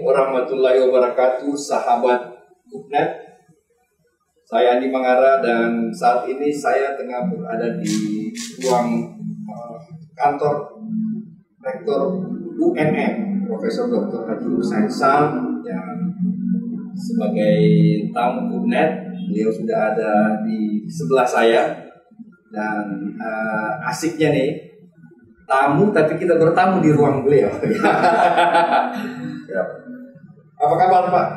warahmatullahi wabarakatuh, sahabat Gupnet. Saya Andi Mangara dan saat ini saya tengah berada di ruang kantor Rektor UNM, Profesor Dr. Haji Husain Sham, yang sebagai tamu Gupnet. Beliau sudah ada di sebelah saya dan asiknya nih, tamu tapi kita bertamu di ruang beliau. Ya. Apa kabar Pak?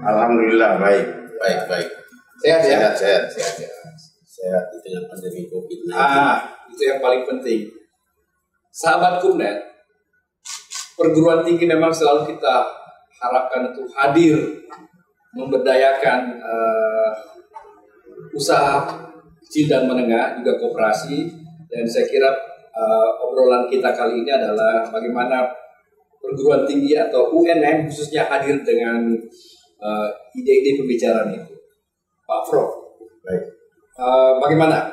Alhamdulillah baik. Sehat ya? Sehat di tengah pandemi COVID-19. Itu yang paling penting. Sahabat Gupnet, perguruan tinggi memang selalu kita harapkan untuk hadir memberdayakan usaha kecil dan menengah, juga koperasi. Dan saya kira obrolan kita kali ini adalah bagaimana perguruan tinggi atau UNM khususnya hadir dengan ide-ide pembicaraan itu. Pak Prof, Baik. Bagaimana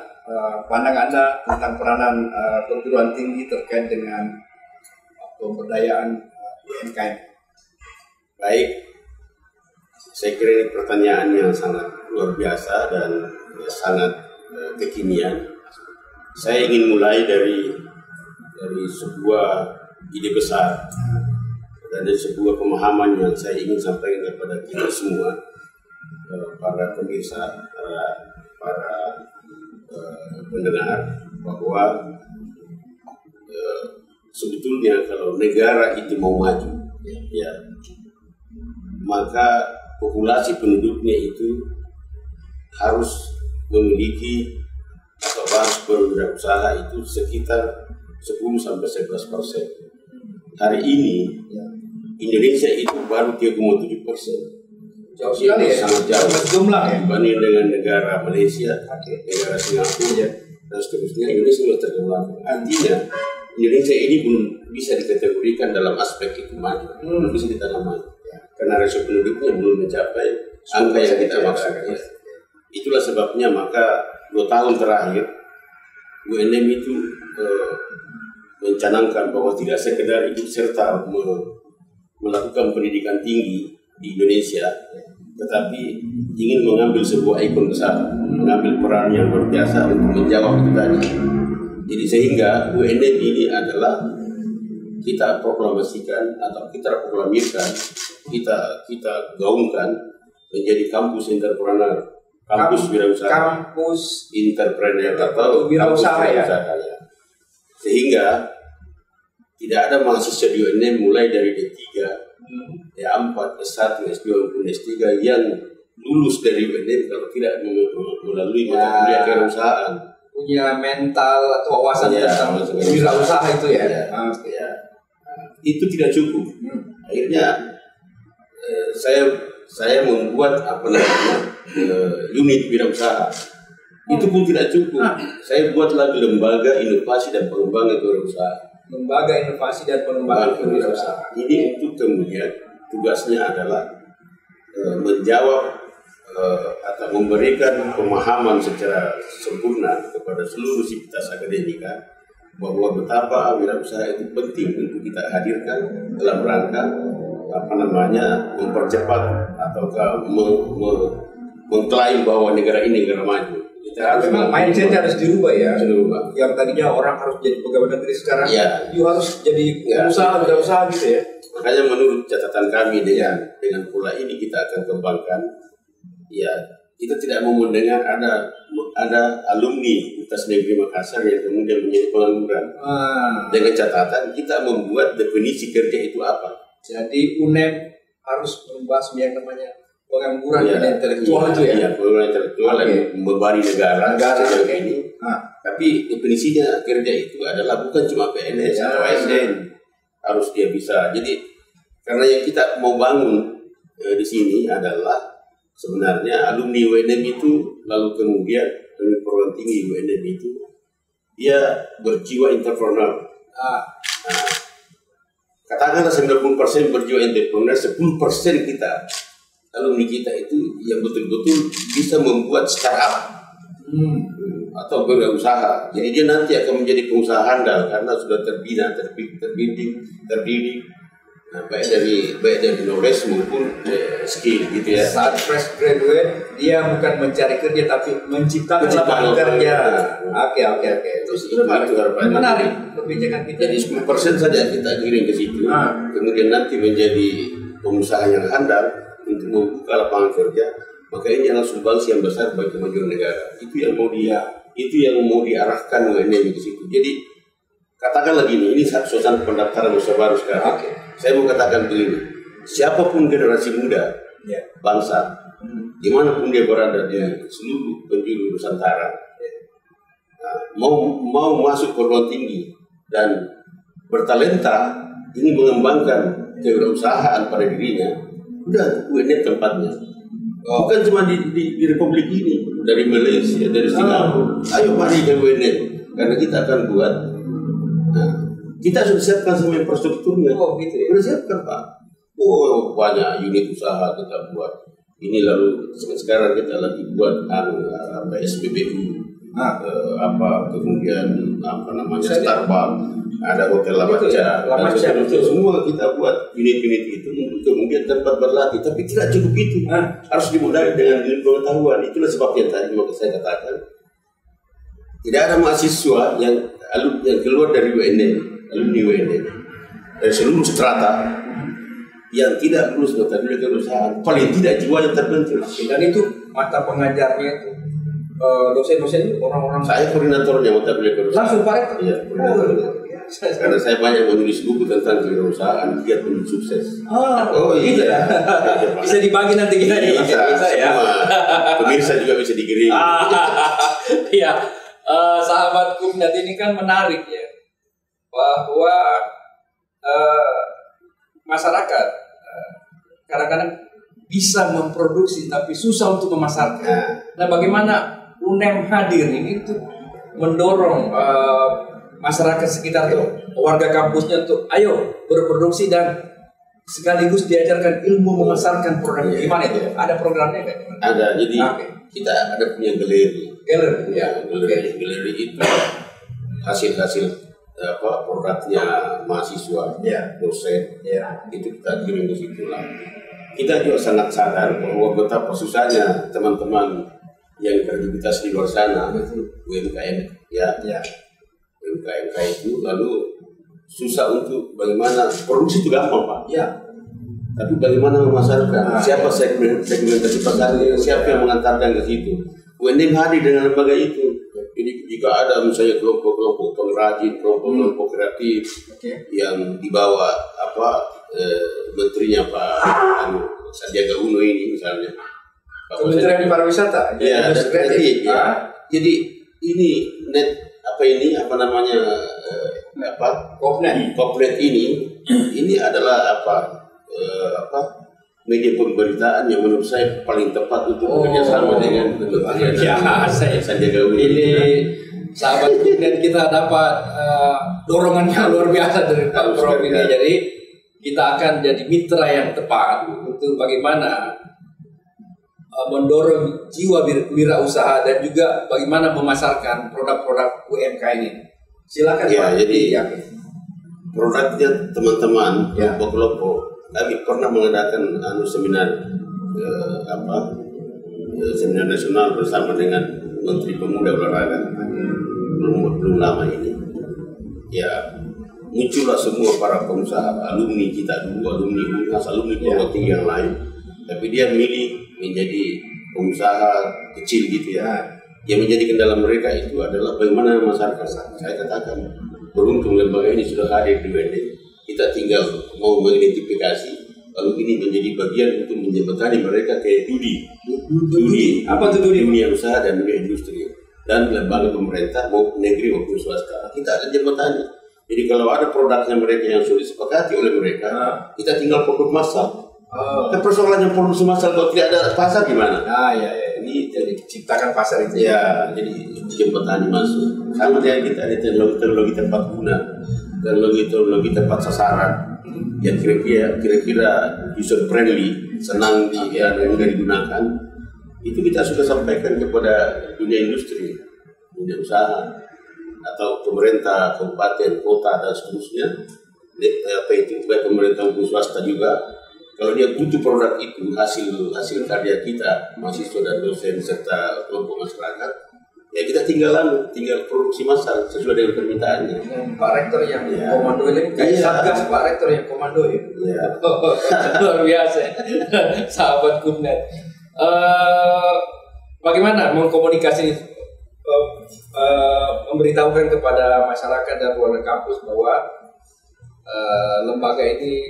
pandangan Anda tentang peranan perguruan tinggi terkait dengan pemberdayaan UMKM? Baik. Saya kira ini pertanyaan yang sangat luar biasa dan sangat kekinian. Saya ingin mulai dari sebuah ide besar dan dari sebuah pemahaman yang saya ingin sampaikan kepada kita semua, para pemirsa, para pendengar, bahwa sebetulnya kalau negara itu mau maju, ya, maka populasi penduduknya itu harus memiliki atau harus berwirausaha itu sekitar 10-11%. Hari ini Indonesia itu baru 3,7%. Jauh sekali ya, sangat jauh jumlah ya, dibanding dengan negara Malaysia, negara Singapura, dan seterusnya. Indonesia belum terkembang. Artinya Indonesia ini belum bisa dikategorikan dalam aspek itu maju, belum bisa ditanam maju, karena rasio penduduknya belum mencapai angka yang kita maksudkan. Itulah sebabnya maka 2 tahun terakhir UNM itu mencanangkan bahwa tidak sekedar ikut serta melakukan pendidikan tinggi di Indonesia, tetapi ingin mengambil sebuah ikon besar, mengambil peran yang luar biasa untuk menjawab itu tadi. Jadi sehingga UNM ini adalah kita proklamasikan atau kita proklamirkan, kita gaungkan menjadi kampus entrepreneur, kampus wirausaha, kampus entrepreneur atau wirausaha ya. Sehingga tidak ada mahasiswa di UNM mulai dari D3, D4, S1, S2 maupun S3 yang lulus dari UNM kalau tidak melalui mata kuliah kewirausahaan. Punya mental atau wawasan tentang wirausaha itu ya. Itu tidak cukup. Akhirnya saya membuat unit wirausaha. Itu pun tidak cukup. Saya buat lagi lembaga inovasi dan pengembangan kewirausahaan. Lembaga inovasi dan pengembangan kewirausahaan. Ini untuk kemudian tugasnya adalah menjawab atau memberikan pemahaman secara sempurna kepada seluruh sivitas akademika bahwa betapa wirausaha itu penting untuk kita hadirkan dalam rangka mempercepat ataukah mengklaim bahwa negara ini negara maju. Memang mindset harus dirubah ya. Yang tadinya orang harus jadi pegawai negeri sekarang, you harus jadi wirausaha gitu ya. Makanya menurut catatan kami dengan pola ini kita akan kembangkan. Ya, kita tidak mau mendengar ada alumni Universitas Negeri Makassar yang kemudian menjadi pengangguran. Dengan catatan kita membuat definisi kerja itu apa. Jadi UNM harus membahas yang namanya pengangguran intelektual itu ya. Iya, pengangguran intelektual dan membebani negara sejauh ini. Tapi definisinya kerja itu adalah bukan cuma PNS atau ASN. Harus dia bisa. Jadi karena yang kita mau bangun di sini adalah sebenarnya alumni UNM itu, lalu kemudian perguruan tinggi UNM itu dia berjiwa entrepreneur. Katakanlah 90% berjiwa entrepreneur, 10% kita alumni kita itu yang betul-betul bisa membuat startup atau berwirausaha. Jadi dia nanti akan menjadi pengusaha handal karena sudah terbina, terdidik Nah, baik dari knowledge maupun skill gitu ya. Saat fresh graduate dia bukan mencari kerja tapi menciptakan lapangan kerja. Oke. Itu harapannya. Menarik kebijakan kita. Jadi 10% saja kita kirim ke situ. Kemudian nanti menjadi pengusaha yang handal untuk membuka lapangan kerja. Maka ini adalah sumbangsi yang besar bagi kemajuan negara. Itu yang mau diarahkan UNM ke situ. Jadi katakanlah gini, ini suasana pendaftaran usaha baru sekarang. Saya mau katakan begini, siapapun generasi muda bangsa, dimanapun dia berada di seluruh penjuru Nusantara, mau masuk perguruan tinggi dan bertalenta, ini mengembangkan kewirausahaan pada dirinya, udah UNM tempatnya. Bukan cuma di Republik ini, dari Malaysia, dari Singapura, ayo mari ke UNM, karena kita akan buat. Kita sudah siapkan semua infrastrukturnya. Gitu ya? Sudah siapkan Pak. Banyak unit usaha kita buat. Ini lalu sekarang kita lagi buat SPBU, kemudian Starbucks, ada hotel Lamaca, semua kita buat unit-unit itu untuk kemudian tempat berlatih. Tapi tidak cukup itu, harus dimodali dengan ilmu pengetahuan. Itulah sebabnya tadi mau saya katakan tidak ada mahasiswa yang keluar dari alumni UNM dari seluruh strata yang tidak lulus mata kuliah kewirausahaan, paling tidak jiwanya terbentuk. Dan itu mata pengajarnya itu dosen-dosen itu orang-orang. Saya koordinatornya mata kuliah kewirausahaan. Langsung Pak Rektor? Iya, koordinatornya. Karena saya banyak menulis buku tentang kewirausahaan, giat menuju sukses. Gitu ya. Bisa dibagi nanti kita nih. Bisa ya. Pemirsa juga bisa dikirim. Iya. Sahabat Kupnet ini kan menarik ya, bahwa masyarakat kadang-kadang bisa memproduksi tapi susah untuk memasarkan. Nah, bagaimana UNM hadir ini untuk mendorong masyarakat sekitar tuh, warga kampusnya untuk ayo berproduksi dan sekaligus diajarkan ilmu memasarkan produk. Gimana itu? Ada programnya kan? Ada. Jadi kita ada punya galeri. Galeri itu hasil produknya mahasiswa, dosen, itu kita kirim ke situ lah. Kita juga sangat sadar bahwa betapa susahnya teman-teman yang beraktivitas di luar sana, UMKM, UMKM itu lalu susah untuk bagaimana produksi itu gampang Pak. Tapi bagaimana memasarkan? Siapa segmentasi pasarnya? Siapa yang mengantarkan ke situ? UNM hadir dengan lembaga itu. Jadi jika ada misalnya kelompok-kelompok pengrajin, kelompok-kelompok kreatif yang dibawa menterinya Pak Sandiaga Uno ini misalnya. Kementerian Pariwisata. Jadi ini Kopnet ini adalah media pemberitaan yang menurut saya paling tepat untuk bekerjasama dengan Sandiaga Uno. Ini sahabat dan kita dapat dorongannya luar biasa dari Pak Prof ini. Jadi kita akan jadi mitra yang tepat untuk bagaimana mendorong jiwa wirausaha dan juga bagaimana memasarkan produk-produk UMKM ini. Silakan Pak. Jadi produknya teman-teman kelompok-kelompok. Kami pernah mengadakan seminar seminar nasional bersama dengan Menteri Pemuda Olahraga belum lama ini. Muncullah semua para pengusaha, alumni kita dulu, alumni UNAS, alumni perguruan tinggi yang lain. Tapi dia milih menjadi pengusaha kecil gitu ya. Yang menjadi kendala mereka itu adalah bagaimana masyarakat. Saya katakan beruntung lembaga ini sudah hadir di UNM. Kita tinggal mau mengidentifikasi, lalu ini menjadi bagian untuk menjembatani mereka ke Dudi. Apa itu Dudi? Dunia usaha dan dunia industri. Dan lembaga pemerintah maupun negeri maupun swasta. Kita akan jembatani. Jadi kalau ada produknya mereka yang sudah disepakati oleh mereka, kita tinggal produk massal. Dan persoalannya produksi massal kalau tidak ada pasar gimana? Jadi ciptakan pasar itu. Jadi jembatani masuk. Sama dengan kita ada teknologi tempat guna. Teknologi tempat sasaran yang kira-kira user friendly, senang mudah digunakan. Itu kita sudah sampaikan kepada dunia industri, dunia usaha, atau pemerintah, kabupaten, kota dan seterusnya. apa itu baik pemerintah maupun swasta juga, kalau dia butuh produk itu hasil karya kita mahasiswa dan dosen serta kelompok masyarakat, ya kita tinggal produksi massal sesuai dengan permintaannya. Pak Rektor yang komando ini, Satgas Pak Rektor yang komando ya. Luar biasa, sahabat Kupnet. Bagaimana mengkomunikasi memberitahukan kepada masyarakat dan warga kampus bahwa lembaga ini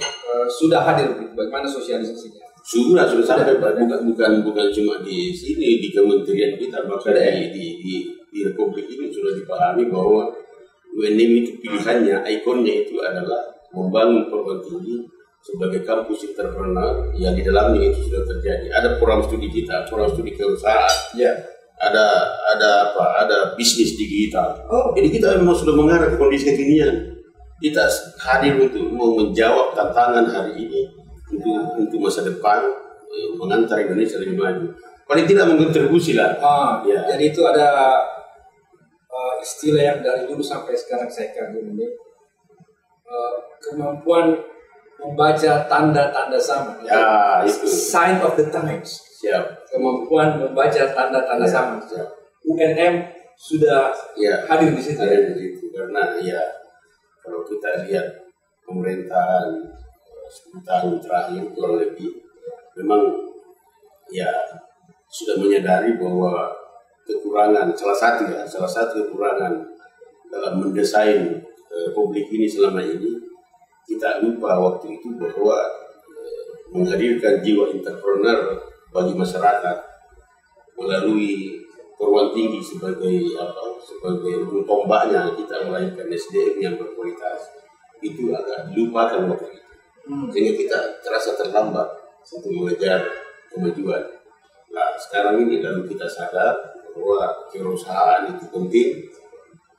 sudah hadir, bagaimana sosialisasinya? Sudah sampai bukan cuma di sini di kementerian kita, bahkan di Republik ini sudah dipahami bahwa UNM itu pilihannya, ikonnya itu adalah membangun perguruan tinggi sebagai kampus entrepreneur yang di dalamnya itu sudah terjadi. Ada program studi digital, program studi kewirausahaan, ada bisnis digital. Jadi kita memang sudah mengarah ke kondisi kekinian. Kita hadir untuk menjawab tantangan hari ini untuk masa depan, mengantar Indonesia lebih maju. Paling tidak mengkontribusi lah. Jadi itu ada istilah yang dari dulu sampai sekarang saya kagum ini, kemampuan membaca tanda-tanda zaman. Ya, itu. Sign of the times. Siap. Kemampuan membaca tanda-tanda zaman. UNM sudah hadir di situ. Hadir di situ karena kalau kita lihat pemerintahan 10 tahun terakhir kurang lebih, memang sudah menyadari bahwa kekurangan salah satu kekurangan dalam mendesain publik ini selama ini, kita lupa waktu itu bahwa menghadirkan jiwa entrepreneur bagi masyarakat melalui perguruan tinggi sebagai tombaknya kita melahirkan SDM yang berkualitas, itu agak dilupakan waktu itu, sehingga kita terasa terlambat untuk mengejar kemajuan. Nah sekarang ini lalu kita sadar bahwa kewirausahaan itu penting,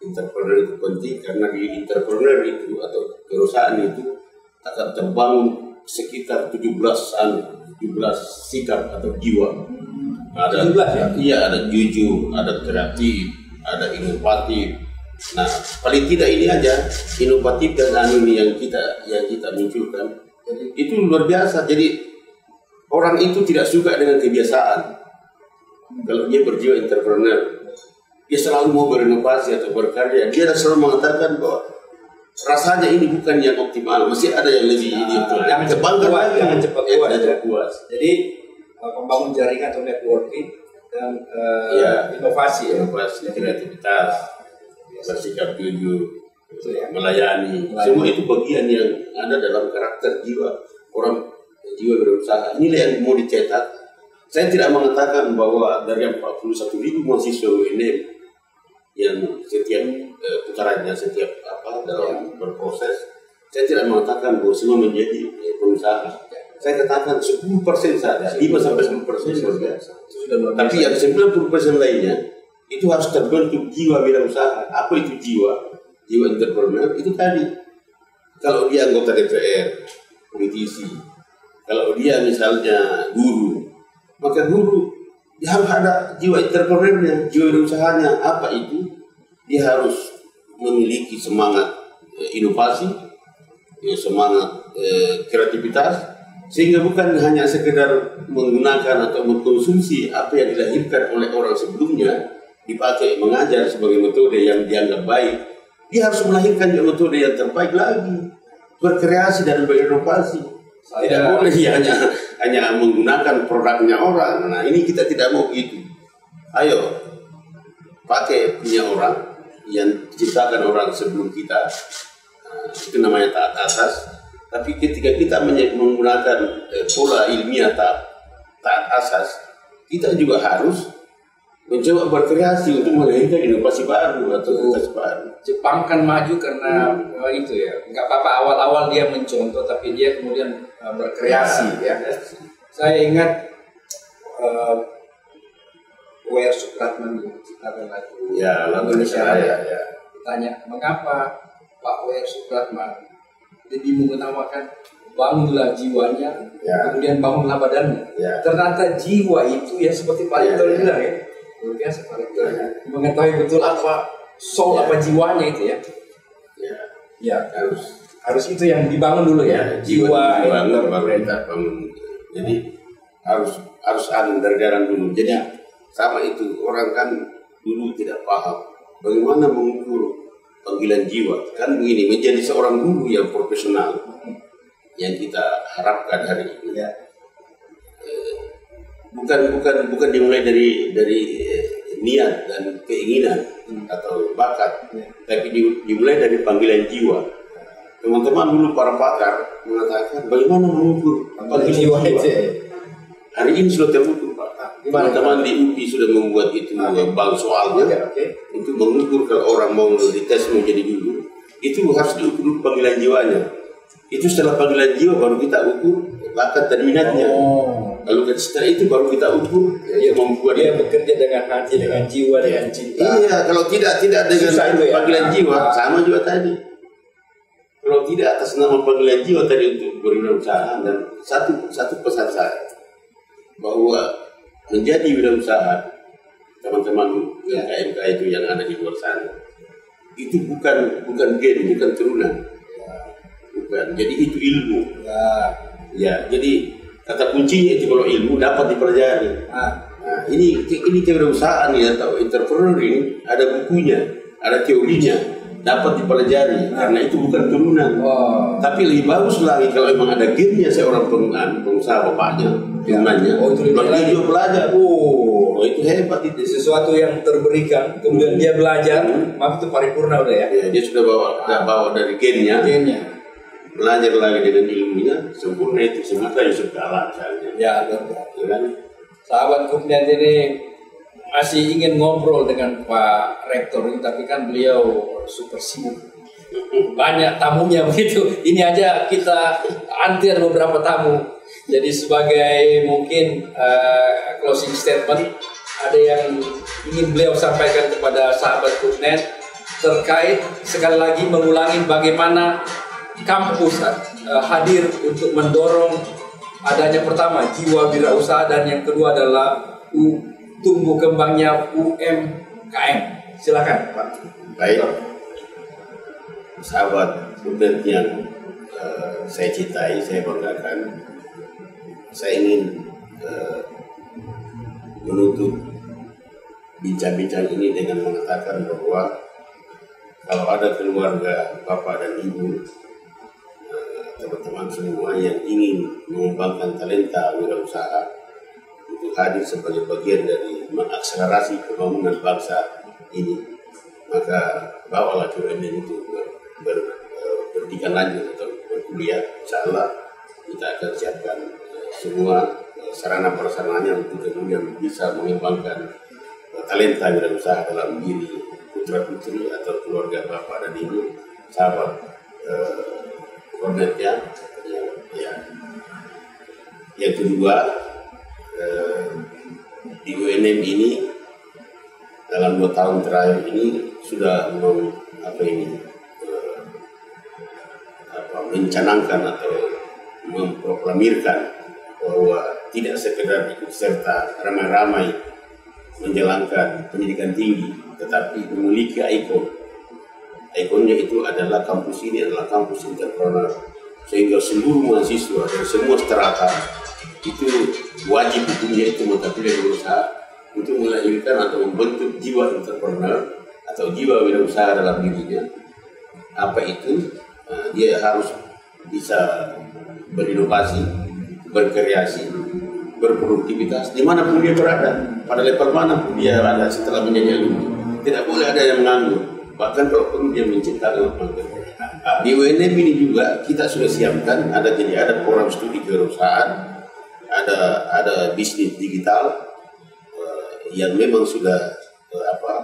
entrepreneur itu penting, karena di entrepreneur itu atau kewirausahaan itu akan terbangun sekitar 17 sikap atau jiwa. Ada 17 ya? Iya, ada jujur, ada kreatif, ada inovatif. Nah, paling tidak ini aja inovatif dan ini yang kita munculkan. Itu luar biasa. Jadi orang itu tidak suka dengan kebiasaan. Kalau dia berjiwa entrepreneur, dia selalu mau berinovasi atau berkarya. Dia selalu mengatakan bahwa rasanya ini bukan yang optimal, masih ada yang lebih ini. Jangan cepat puas. Jadi membangun jaringan atau networking dan inovasi, kreativitas, bersikap jujur, melayani. Semua itu bagian yang ada dalam karakter jiwa berusaha. Inilah yang mau dicetak. Saya tidak mengatakan bahwa dari 41.000 mahasiswa UNM yang setiap putarannya dalam berproses, saya tidak mengatakan bahwa semua menjadi pengusaha. Saya katakan 10% saja, 5-10% biasa. Tapi yang 90% lainnya itu harus terbentuk jiwa wirausaha. Apa itu jiwa? Jiwa entrepreneur itu tadi. Kalau dia anggota DPR, politisi, kalau dia misalnya guru, maka guru dia harus ada jiwa entrepreneurnya, jiwa wirausahanya. Apa itu? Dia harus memiliki semangat inovasi, semangat kreativitas, sehingga bukan hanya sekedar menggunakan atau mengkonsumsi apa yang dilahirkan oleh orang sebelumnya dipakai mengajar sebagai metode yang dianggap baik. Dia harus melahirkan metode yang terbaik lagi, berkreasi dan berinovasi. Tidak boleh hanya menggunakan produknya orang. Nah ini kita tidak mau itu. Ayo pakai punya orang yang diciptakan orang sebelum kita. Itu namanya taat asas. Tapi ketika kita menggunakan pola ilmiah taat asas, kita juga harus mencoba berkreasi untuk melahirkan inovasi baru atau inovasi baru. Jepang kan maju karena itu ya, nggak apa-apa awal-awal dia mencontoh, tapi dia kemudian berkreasi ya. Saya ingat W.R. Supratman menciptakan lagu Indonesia Raya. Tanya mengapa Pak W.R. Supratman lebih mengutamakan bangunlah jiwanya, kemudian bangunlah badannya. Ternyata jiwa itu ya seperti Pak Rektor bilang ya, luar biasa Pak Rektor mengetahui betul apa soul apa jiwanya itu ya. Ya harus. harus itu yang dibangun dulu ya, jiwa baru kita bangun. Jadi harus ada dari dalam dulu. Jadi sama itu, orang kan dulu tidak paham bagaimana mengukur panggilan jiwa. Kan begini, menjadi seorang guru yang profesional yang kita harapkan hari ini. Bukan dimulai dari niat dan keinginan atau bakat, tapi dimulai dari panggilan jiwa. Teman-teman dulu para pakar mengatakan bagaimana mengukur panggilan jiwa. Hari ini sudah terukur, Pak. Teman-teman di UPI sudah membuat itu bank soalnya untuk mengukur kalau orang mau dites menjadi guru, itu harus diukur dulu panggilan jiwanya. Itu setelah panggilan jiwa baru kita ukur bakat dan minatnya. Lalu setelah itu baru kita ukur membuat dia bekerja dengan hati, dengan jiwa, dengan cinta. Iya, kalau tidak dengan panggilan jiwa, sama juga tadi. Kalau tidak atas nama panggilan jiwa tadi untuk berwirausaha, dan satu pesan saya bahwa menjadi wirausaha, teman-teman KMK itu yang ada di luar sana, itu bukan gen, bukan turunan, bukan. Jadi itu ilmu. Ya, jadi kata kuncinya itu kalau ilmu dapat dipelajari. Nah, ini kewirausahaan ya atau entrepreneur ini ada bukunya, ada teorinya. Dapat dipelajari karena itu bukan turunan. Tapi lebih bagus lagi kalau memang ada gennya seorang pengusaha bapaknya, turunannya. Dia juga belajar. Itu hebat itu. Sesuatu yang terberikan, kemudian dia belajar, maka itu paripurna udah ya. Dia sudah bawa dari gennya. Belajar lagi dengan ilmunya, sempurna itu. Semoga Yusuf Kala misalnya. Ya, betul. Sahabat Kupnet ini masih ingin ngobrol dengan Pak Rektor ini, tapi kan beliau super sibuk, banyak tamunya begitu. Ini aja kita antir beberapa tamu. Jadi sebagai mungkin closing statement, ada yang ingin beliau sampaikan kepada sahabat Kupnet terkait sekali lagi mengulangi bagaimana kampus hadir untuk mendorong adanya pertama jiwa wirausaha, dan yang kedua adalah tumbuh kembangnya UMKM. Silakan Pak. Baik, sahabat Kupnet yang saya cintai, saya banggakan, saya ingin menutup bincang-bincang ini dengan mengatakan bahwa kalau ada keluarga bapak dan ibu, teman-teman semua yang ingin mengembangkan talenta wirausaha untuk hadir sebagai bagian dari mengakselerasi pembangunan bangsa ini, maka bawalah UNN itu berpendidikan lanjut atau berkuliah. Insya Allah kita akan siapkan semua sarana prasarananya untuk kemudian bisa mengembangkan talenta wirausaha dalam diri putra putri atau keluarga bapak dan ibu, sahabat Kupnet ya. Yang kedua, di UNM ini dalam 2 tahun terakhir ini sudah mencanangkan atau memproklamirkan bahwa tidak sekedar ikut serta ramai-ramai menjalankan pendidikan tinggi, tetapi memiliki ikon. Ikonnya itu adalah kampus ini adalah kampus entrepreneur, sehingga seluruh mahasiswa dari semua strata itu wajib hukumnya itu mata kuliah berusaha untuk melahirkan atau membentuk jiwa entrepreneur atau jiwa wirausaha dalam dirinya. Apa itu? Dia harus bisa berinovasi, berkreasi, berproduktivitas dimanapun dia berada, pada level manapun dia berada setelah menjadi alumni. Tidak boleh ada yang menganggur. Bahkan kalau perlu dia menciptakan lapangan kerja. Di UNM ini juga kita sudah siapkan ada program studi kewirausahaan, ada bisnis digital yang memang sudah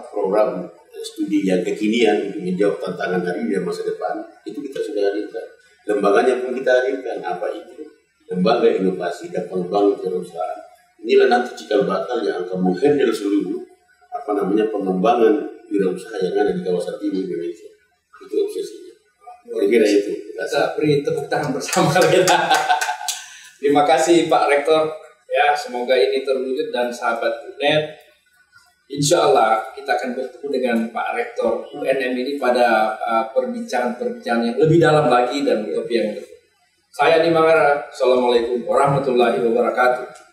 program studi yang kekinian untuk menjawab tantangan hari ini dan masa depan. Itu kita sudah hadirkan. Lembaganya pun kita hadirkan. Apa itu? Lembaga Inovasi dan Pengembangan Kewirausahaan. Inilah nanti cikal bakal yang akan menghandle seluruh pengembangan wirausaha yang ada di kawasan timur Indonesia. Itu obsesinya. Kira-kira itu. Kita beri tepuk tangan bersama kita. Terima kasih Pak Rektor. Ya, semoga ini terwujud dan sahabat Kupnet insya Allah kita akan bertemu dengan Pak Rektor UNM ini pada perbincangan-perbincangan yang lebih dalam lagi dan topik yang Saya Andi Mangara. Assalamualaikum warahmatullahi wabarakatuh.